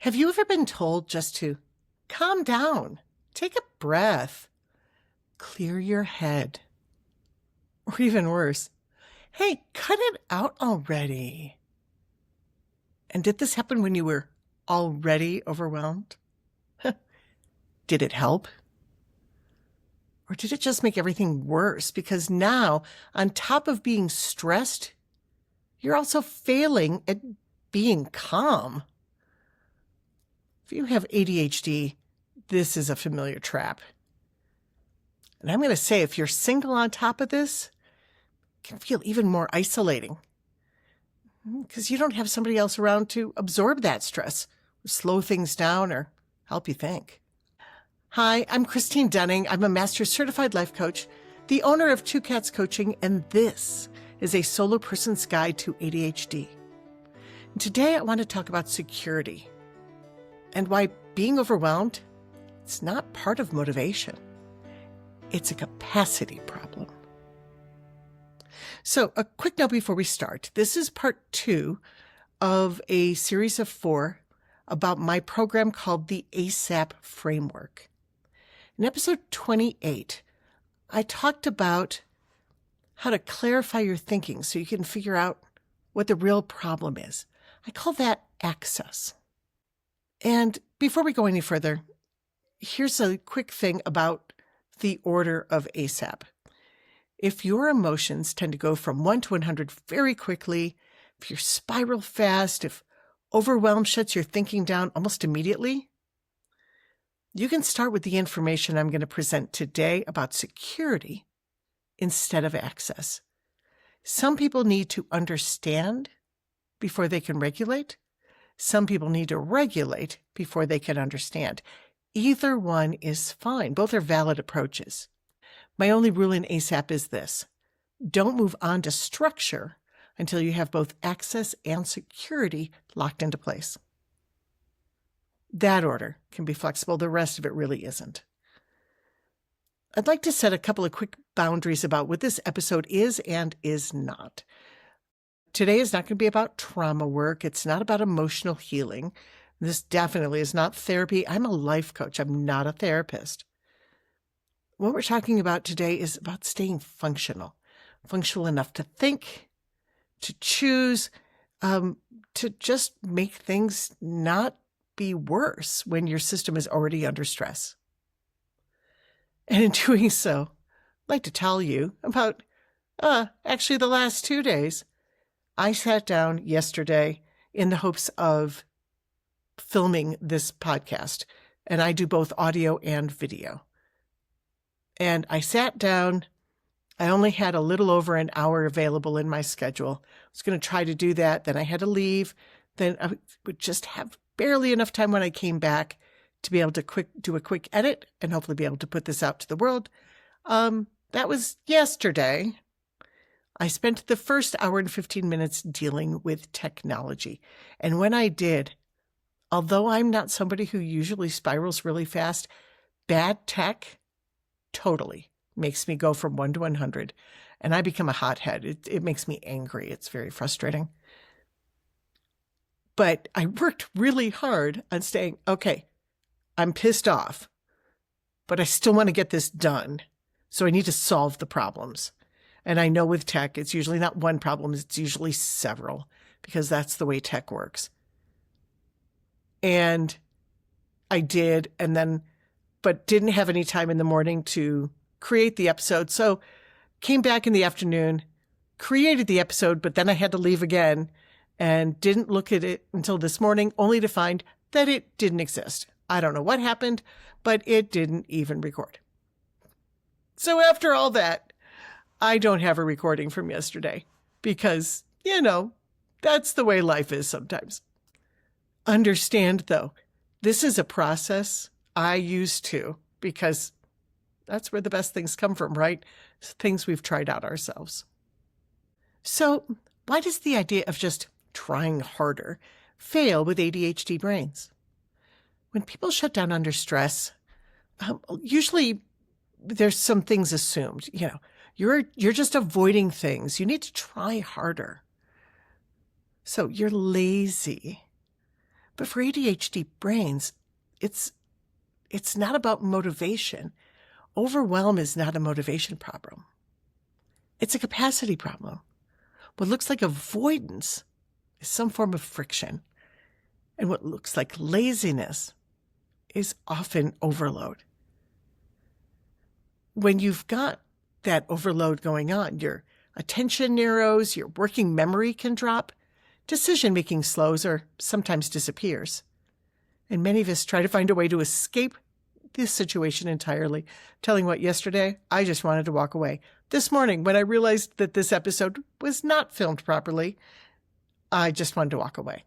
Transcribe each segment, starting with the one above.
Have you ever been told just to calm down, take a breath, clear your head? Or even worse, hey, cut it out already. And did this happen when you were already overwhelmed? Did it help? Or did it just make everything worse? Because now, on top of being stressed, you're also failing at being calm. If you have ADHD, this is a familiar trap. And I'm going to say, if you're single on top of this, it can feel even more isolating because you don't have somebody else around to absorb that stress, or slow things down, or help you think. Hi, I'm Christine Dunning. I'm a Master Certified Life Coach, the owner of Two Cats Coaching, and this is a solo person's guide to ADHD. And today I want to talk about security and why being overwhelmed, it's not part of motivation. It's a capacity problem. So a quick note before we start. This is part 2 of a series of 4 about my program called the ASSAP Framework. In episode 28, I talked about how to clarify your thinking so you can figure out what the real problem is. I call that access. And before we go any further, here's a quick thing about the order of ASAP. If your emotions tend to go from 1 to 100 very quickly, if you spiral fast, if overwhelm shuts your thinking down almost immediately, you can start with the information I'm going to present today about security instead of access. Some people need to understand before they can regulate. Some people need to regulate before they can understand. Either one is fine. Both are valid approaches. My only rule in ASAP is this: don't move on to structure until you have both access and security locked into place. That order can be flexible. The rest of it really isn't. I'd like to set a couple of quick boundaries about what this episode is and is not. Today is not going to be about trauma work. It's not about emotional healing. This definitely is not therapy. I'm a life coach. I'm not a therapist. What we're talking about today is about staying functional enough to think, to choose, to just make things not be worse when your system is already under stress. And in doing so, I'd like to tell you about, actually the last 2 days. I sat down yesterday in the hopes of filming this podcast, and I do both audio and video. And I sat down. I only had a little over an hour available in my schedule. I was going to try to do that. Then I had to leave. Then I would just have barely enough time when I came back to be able to do a quick edit and hopefully be able to put this out to the world. That was yesterday. I spent the first hour and 15 minutes dealing with technology. And when I did, although I'm not somebody who usually spirals really fast, bad tech totally makes me go from 1 to 100. And I become a hothead. It makes me angry. It's very frustrating. But I worked really hard on staying, okay, I'm pissed off, but I still want to get this done. So I need to solve the problems. And I know with tech, it's usually not one problem, it's usually several, because that's the way tech works. And I did, but didn't have any time in the morning to create the episode. So came back in the afternoon, created the episode, but then I had to leave again and didn't look at it until this morning, only to find that it didn't exist. I don't know what happened, but it didn't even record. So after all that, I don't have a recording from yesterday because, that's the way life is sometimes. Understand, though, this is a process I use too, because that's where the best things come from, right? Things we've tried out ourselves. So why does the idea of just trying harder fail with ADHD brains? When people shut down under stress, usually there's some things assumed. You're just avoiding things. You need to try harder. So you're lazy. But for ADHD brains, it's not about motivation. Overwhelm is not a motivation problem. It's a capacity problem. What looks like avoidance is some form of friction. And what looks like laziness is often overload. When you've got that overload going on, your attention narrows, your working memory can drop, decision-making slows or sometimes disappears. And many of us try to find a way to escape this situation entirely. Telling what, yesterday, I just wanted to walk away. This morning, when I realized that this episode was not filmed properly, I just wanted to walk away.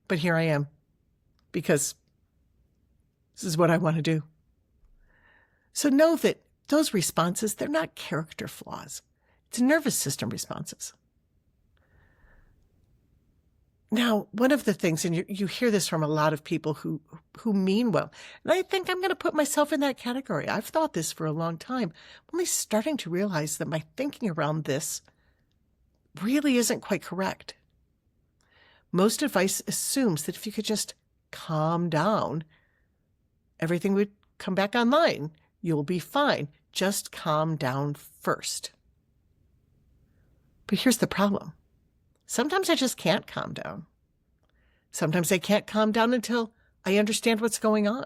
But here I am, because this is what I want to do. So know that those responses, they're not character flaws. It's nervous system responses. Now, one of the things, and you hear this from a lot of people who mean well, and I think I'm going to put myself in that category. I've thought this for a long time. I'm only starting to realize that my thinking around this really isn't quite correct. Most advice assumes that if you could just calm down, everything would come back online. You'll be fine. Just calm down first. But here's the problem. Sometimes I just can't calm down. Sometimes I can't calm down until I understand what's going on.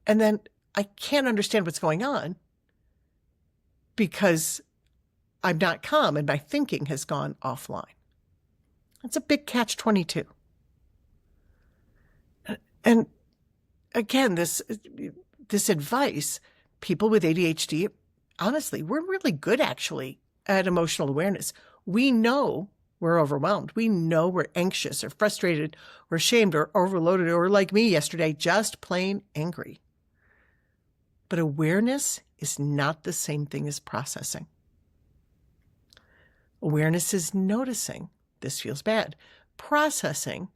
And then I can't understand what's going on because I'm not calm and my thinking has gone offline. It's a big catch-22. And again, this advice, people with ADHD, honestly, we're really good actually at emotional awareness. We know we're overwhelmed. We know we're anxious or frustrated or ashamed or overloaded or, like me yesterday, just plain angry. But awareness is not the same thing as processing. Awareness is noticing this feels bad. Processing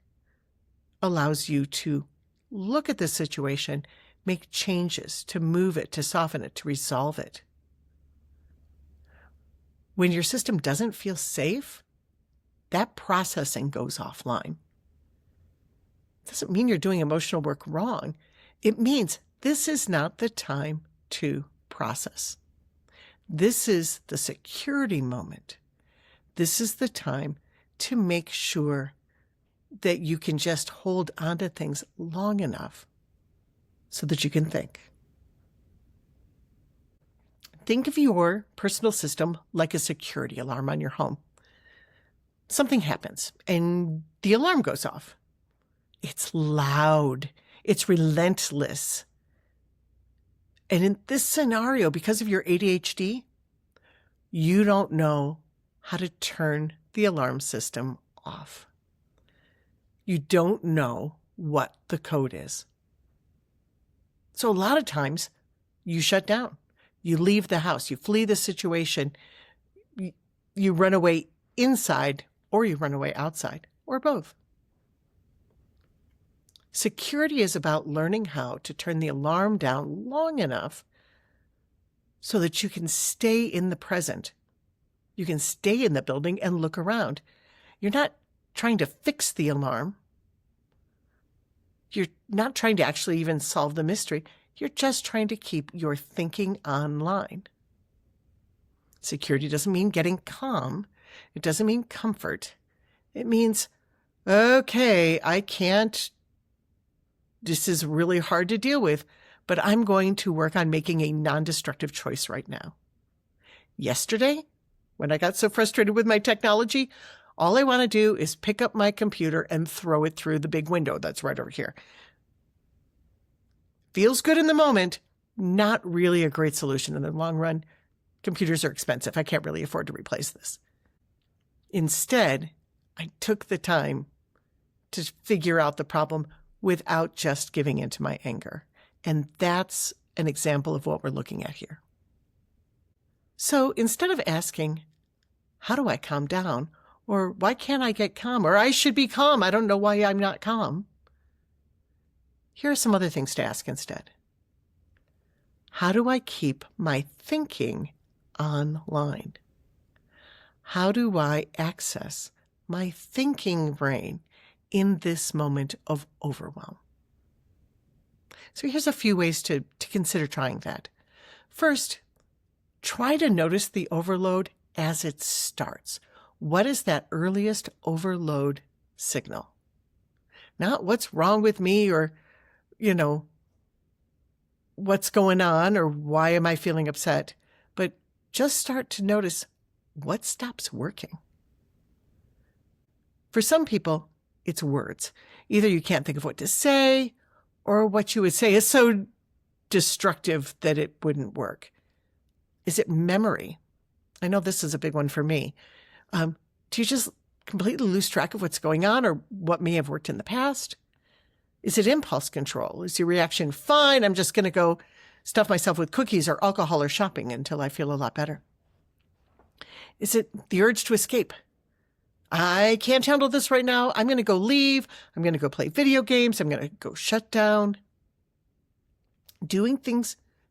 allows you to look at the situation, make changes, to move it, to soften it, to resolve it. When your system doesn't feel safe, that processing goes offline. It doesn't mean you're doing emotional work wrong. It means this is not the time to process. This is the security moment. This is the time to make sure that you can just hold on to things long enough so that you can think. Think of your personal system like a security alarm on your home. Something happens and the alarm goes off. It's loud. It's relentless. And in this scenario, because of your ADHD, you don't know how to turn the alarm system off. You don't know what the code is. So a lot of times you shut down. You leave the house. You flee the situation. You run away inside or you run away outside or both. Security is about learning how to turn the alarm down long enough so that you can stay in the present. You can stay in the building and look around. You're not trying to fix the alarm. You're not trying to actually even solve the mystery. You're just trying to keep your thinking online. Security doesn't mean getting calm. It doesn't mean comfort. It means, okay, this is really hard to deal with, but I'm going to work on making a non-destructive choice right now. Yesterday, when I got so frustrated with my technology, all I want to do is pick up my computer and throw it through the big window that's right over here. Feels good in the moment, not really a great solution in the long run. Computers are expensive. I can't really afford to replace this. Instead, I took the time to figure out the problem without just giving in to my anger. And that's an example of what we're looking at here. So instead of asking, how do I calm down? Or why can't I get calm? Or I should be calm. I don't know why I'm not calm. Here are some other things to ask instead. How do I keep my thinking online? How do I access my thinking brain in this moment of overwhelm? So here's a few ways to consider trying that. First, try to notice the overload as it starts. What is that earliest overload signal? Not what's wrong with me or, what's going on or why am I feeling upset, but just start to notice what stops working. For some people, it's words. Either you can't think of what to say, or what you would say is so destructive that it wouldn't work. Is it memory? I know this is a big one for me. Do you just completely lose track of what's going on or what may have worked in the past? Is it impulse control? Is your reaction, fine, I'm just going to go stuff myself with cookies or alcohol or shopping until I feel a lot better? Is it the urge to escape? I can't handle this right now. I'm going to go leave. I'm going to go play video games. I'm going to go shut down. Doing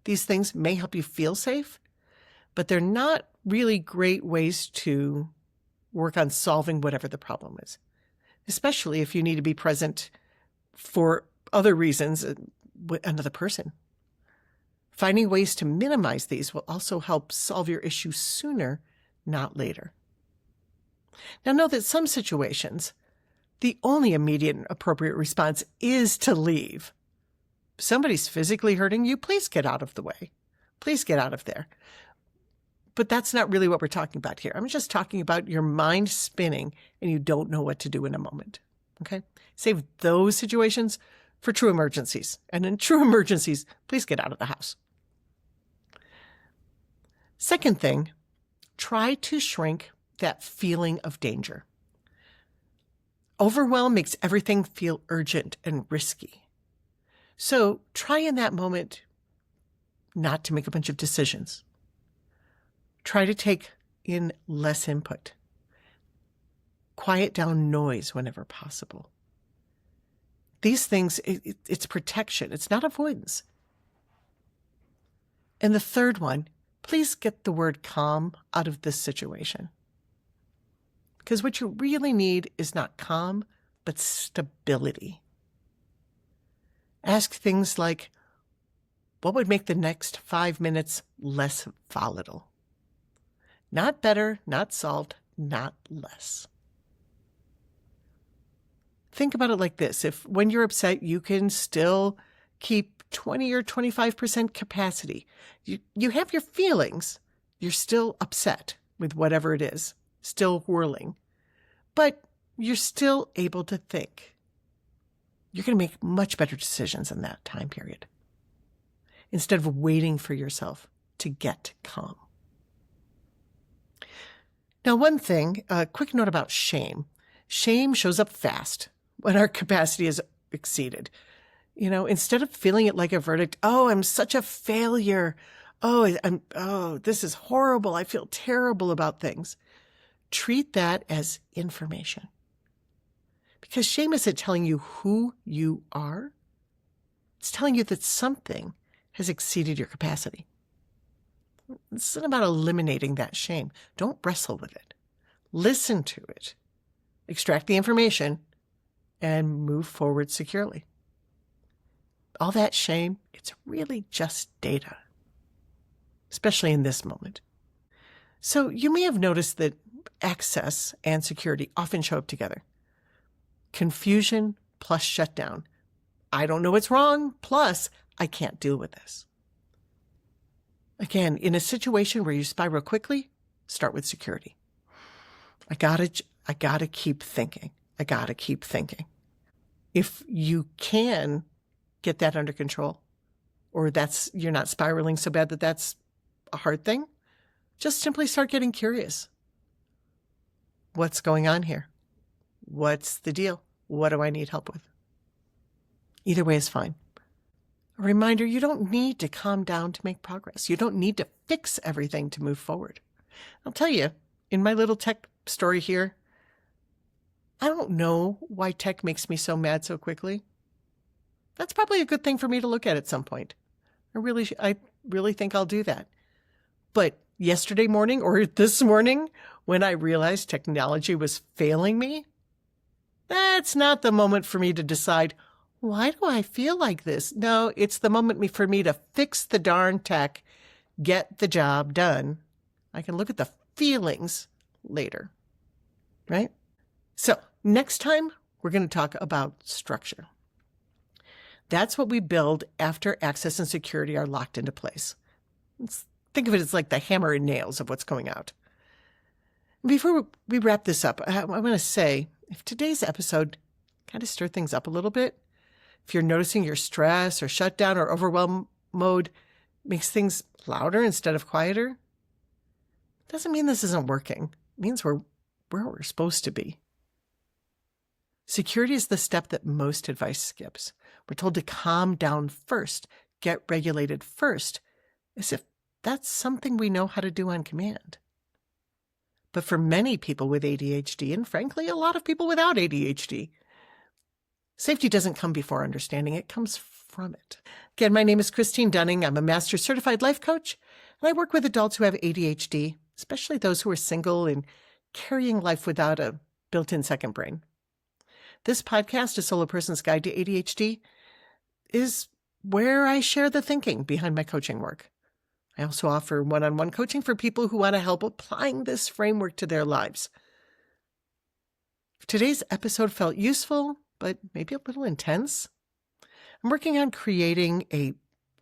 these things may help you feel safe, but they're not really great ways to work on solving whatever the problem is, especially if you need to be present for other reasons with another person. Finding ways to minimize these will also help solve your issue sooner, not later. Now, know that some situations, the only immediate and appropriate response is to leave. If somebody's physically hurting you, please get out of the way. Please get out of there. But that's not really what we're talking about here. I'm just talking about your mind spinning and you don't know what to do in a moment. Okay? Save those situations for true emergencies. And in true emergencies, please get out of the house. Second thing, try to shrink that feeling of danger. Overwhelm makes everything feel urgent and risky. So try in that moment not to make a bunch of decisions. Try to take in less input. Quiet down noise whenever possible. These things, it's protection. It's not avoidance. And the third one, please get the word calm out of this situation. Because what you really need is not calm, but stability. Ask things like, what would make the next 5 minutes less volatile? Not better, not solved, not less. Think about it like this. If when you're upset, you can still keep 20 or 25% capacity. You have your feelings. You're still upset with whatever it is, still whirling. But you're still able to think. You're going to make much better decisions in that time period, instead of waiting for yourself to get calm. Now, one thing, a quick note about shame. Shame shows up fast when our capacity is exceeded. Instead of feeling it like a verdict, oh, I'm such a failure. Oh, this is horrible. I feel terrible about things. Treat that as information. Because shame isn't telling you who you are. It's telling you that something has exceeded your capacity. It's not about eliminating that shame. Don't wrestle with it. Listen to it. Extract the information and move forward securely. All that shame, it's really just data, especially in this moment. So you may have noticed that access and security often show up together. Confusion plus shutdown. I don't know what's wrong, plus I can't deal with this. Again, in a situation where you spiral quickly, start with security. I gotta keep thinking. I gotta keep thinking. If you can get that under control, or you're not spiraling so bad that that's a hard thing, just simply start getting curious. What's going on here? What's the deal? What do I need help with? Either way is fine. A reminder, you don't need to calm down to make progress. You don't need to fix everything to move forward. I'll tell you, in my little tech story here, I don't know why tech makes me so mad so quickly. That's probably a good thing for me to look at some point. I really think I'll do that. But yesterday morning or this morning, when I realized technology was failing me, That's not the moment for me to decide, why do I feel like this? No, it's the moment for me to fix the darn tech, get the job done. I can look at the feelings later, right? So next time, we're going to talk about structure. That's what we build after access and security are locked into place. Think of it as like the hammer and nails of what's going out. Before we wrap this up, I want to say, if today's episode kind of stirred things up a little bit, if you're noticing your stress or shutdown or overwhelm mode makes things louder instead of quieter, doesn't mean this isn't working. It means we're where we're supposed to be. Security is the step that most advice skips. We're told to calm down first, get regulated first, as if that's something we know how to do on command. But for many people with ADHD, and frankly, a lot of people without ADHD, safety doesn't come before understanding, it comes from it. Again, my name is Christine Dunning. I'm a Master Certified Life Coach, and I work with adults who have ADHD, especially those who are single and carrying life without a built-in second brain. This podcast, A Solo Person's Guide to ADHD, is where I share the thinking behind my coaching work. I also offer one-on-one coaching for people who want to help applying this framework to their lives. If today's episode felt useful, but maybe a little intense, I'm working on creating a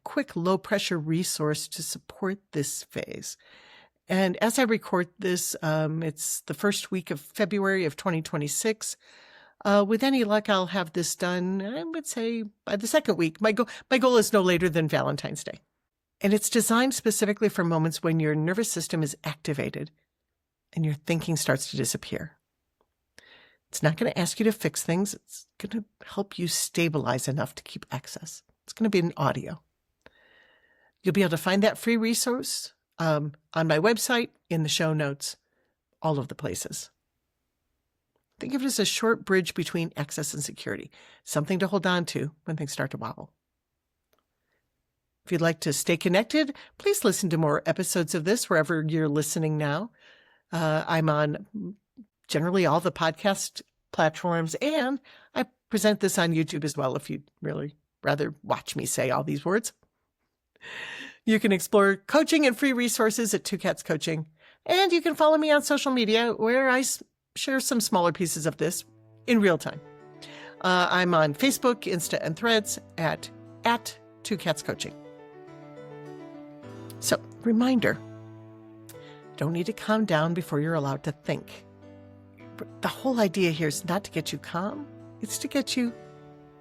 quick, low-pressure resource to support this phase. And as I record this, it's the first week of February of 2026. With any luck, I'll have this done, I would say, by the second week. My goal is no later than Valentine's Day. And it's designed specifically for moments when your nervous system is activated and your thinking starts to disappear. It's not going to ask you to fix things. It's going to help you stabilize enough to keep access. It's going to be an audio. You'll be able to find that free resource on my website, in the show notes, all of the places. Think of it as a short bridge between access and security, something to hold on to when things start to wobble. If you'd like to stay connected, please listen to more episodes of this wherever you're listening now. I'm on generally all the podcast platforms, and I present this on YouTube as well if you'd really rather watch me say all these words. You can explore coaching and free resources at Two Cats Coaching, and you can follow me on social media where I share some smaller pieces of this in real time. I'm on Facebook, Insta, and Threads at Two Cats Coaching. So, reminder, don't need to calm down before you're allowed to think. The whole idea here is not to get you calm, it's to get you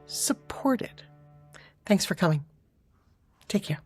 supported. Thanks for coming. Take care.